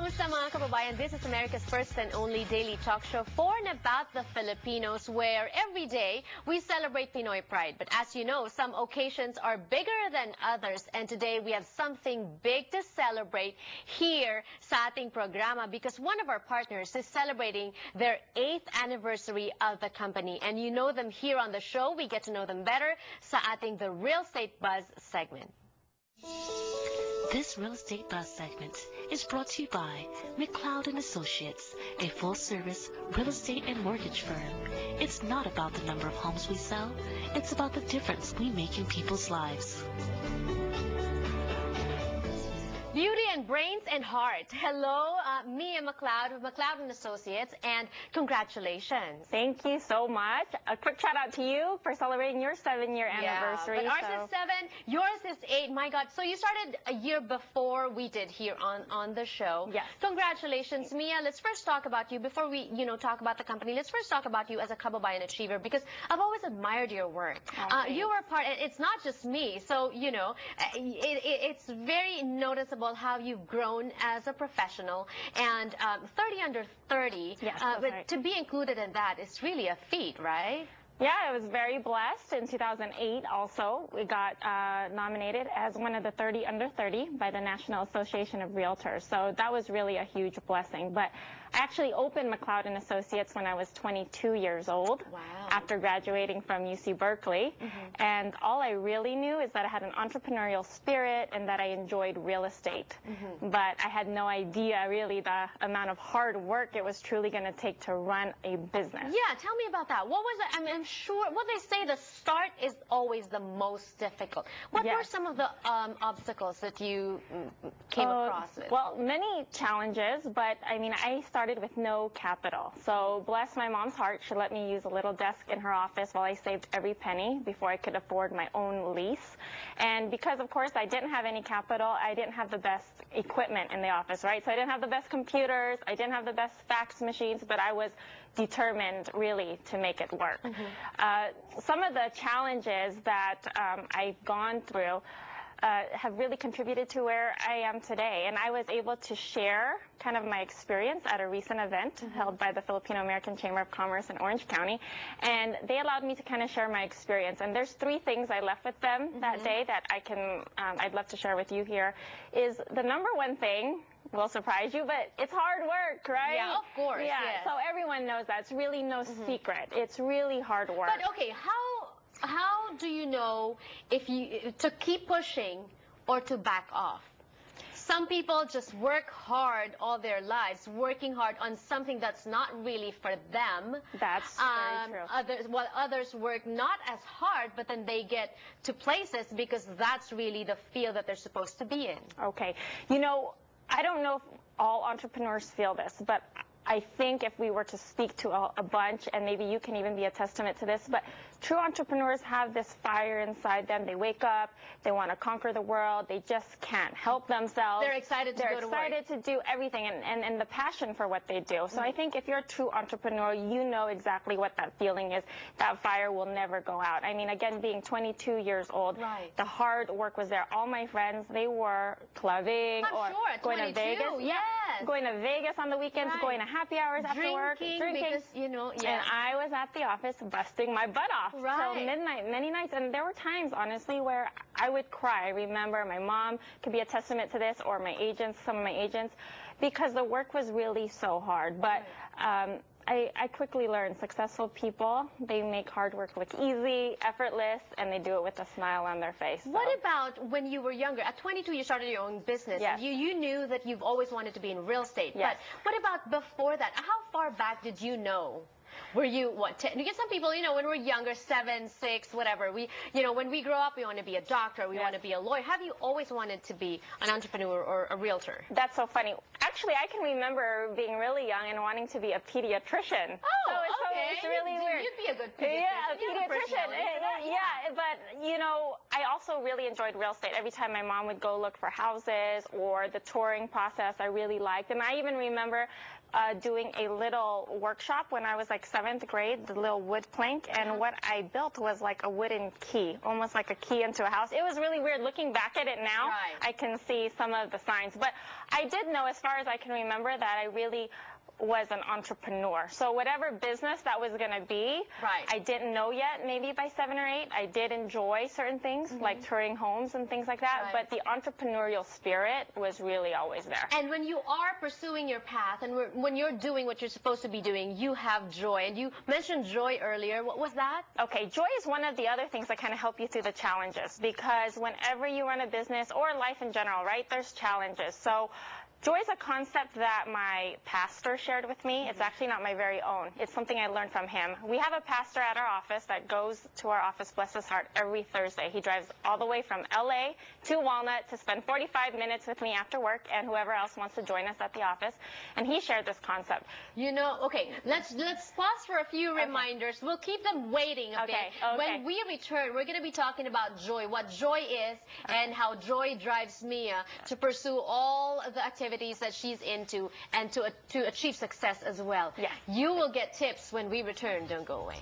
Kamusta mga kababayan? This is America's first and only daily talk show for and about the Filipinos, where every day we celebrate Pinoy pride. But as you know, some occasions are bigger than others, and today we have something big to celebrate here sa ating programa because one of our partners is celebrating their 8th anniversary of the company. And you know them here on the show. We get to know them better sa ating The Real Estate Buzz segment. This Real Estate Buzz segment is brought to you by McLeod & Associates, a full-service real estate and mortgage firm. It's not about the number of homes we sell, it's about the difference we make in people's lives. Beauty and brains and heart. Hello, Mia McLeod of McLeod & Associates, and congratulations. Thank you so much. A quick shout out to you for celebrating your 7-year anniversary. But ours is 7, yours is 8. My God. So you started a year before we did here on the show. Yes. Congratulations, Mia. Let's first talk about you before we, talk about the company. Let's first talk about you as a Kababayan achiever because I've always admired your work. You were part. It's not just me. So it's very noticeable how you've grown as a professional, and 30 under 30. Yes, but right. To be included in that is really a feat, right? Yeah, I was very blessed. In 2008 also, we got nominated as one of the 30 under 30 by the National Association of Realtors. So that was really a huge blessing. But I actually opened McLeod & Associates when I was 22 years old. Wow. After graduating from UC Berkeley. And all I really knew is that I had an entrepreneurial spirit and that I enjoyed real estate. But I had no idea really the amount of hard work it was truly going to take to run a business. Yeah, tell me about that. What was it? I mean, I'm sure what they say, the start is always the most difficult. What were some of the obstacles that you came across with? Well, many challenges, but I mean, I started with no capital. So bless my mom's heart, she let me use a little desk in her office while I saved every penny before I could afford my own lease. And because, of course, I didn't have any capital, I didn't have the best equipment in the office, right? So I didn't have the best computers, I didn't have the best fax machines, but I was determined really to make it work. Some of the challenges that I've gone through have really contributed to where I am today. And I was able to share kind of my experience at a recent event held by the Filipino-American Chamber of Commerce in Orange County. And they allowed me to kind of share my experience. And there's 3 things I left with them that day that I'd love to share with you here. Is the number 1 thing will surprise you, but it's hard work, right? Yeah, of course. Yeah, yes. so everyone knows that. It's really no secret. It's really hard work. But okay, how do you know if to keep pushing or to back off? Some people just work hard all their lives, working hard on something that's not really for them. That's very true. Others work not as hard, but then they get to places because that's really the field that they're supposed to be in. Okay. I don't know if all entrepreneurs feel this, but I think if we were to speak to a bunch, and maybe you can even be a testament to this, but true entrepreneurs have this fire inside them. They wake up, they want to conquer the world, they just can't help themselves. They're excited to go to work. They're excited to do everything and the passion for what they do. So I think if you're a true entrepreneur, you know exactly what that feeling is. That fire will never go out. I mean, again, being 22 years old, right. The hard work was there. All my friends, they were clubbing or going to Vegas. Yes. Going to Vegas on the weekends, going to happy hours after work, drinking. Because, And I was at the office busting my butt off till midnight, many nights. And there were times, honestly, where I would cry. I remember my mom could be a testament to this, or my agents, some of my agents, because the work was really so hard. But I quickly learned successful people, they make hard work look easy, effortless, and they do it with a smile on their face. So. What about when you were younger? At 22, you started your own business. Yes. You knew that you've always wanted to be in real estate. Yes. But what about before that? How far back did you know? Were you, what, 10? Because some people, when we're younger, 7, 6, whatever, when we grow up, we want to be a doctor, we want to be a lawyer. Have you always wanted to be an entrepreneur or a realtor? That's so funny. Actually, I can remember being really young and wanting to be a pediatrician. Oh, so it's okay. It's really weird. You'd be a good pediatrician. Yeah, a pediatrician. Yeah, but you know, I also really enjoyed real estate. Every time my mom would go look for houses or the touring process, I really liked. And I even remember doing a little workshop when I was like 7th grade, the little wood plank, and what I built was like a wooden key, almost like a key into a house. It was really weird. Looking back at it now, I can see some of the signs. But I did know, as far as I can remember, that I really was an entrepreneur. So whatever business that was going to be, I didn't know yet. Maybe by 7 or 8, I did enjoy certain things like touring homes and things like that. But the entrepreneurial spirit was really always there. And when you are pursuing your path and when you're doing what you're supposed to be doing, you have joy. And you mentioned joy earlier. What was that? Okay, joy is one of the other things that kind of help you through the challenges, because whenever you run a business or life in general, right, there's challenges. So joy is a concept that my pastor shared with me. It's actually not my very own. It's something I learned from him. We have a pastor at our office that goes to our office, bless his heart, every Thursday. He drives all the way from LA to Walnut to spend 45 minutes with me after work and whoever else wants to join us at the office. And he shared this concept. You know, okay, let's pause for a few reminders. We'll keep them waiting a bit. When we return, we're going to be talking about joy, what joy is, and how joy drives Mia to pursue all the activities that she's into and to achieve success as well. Yeah. You will get tips when we return. Don't go away.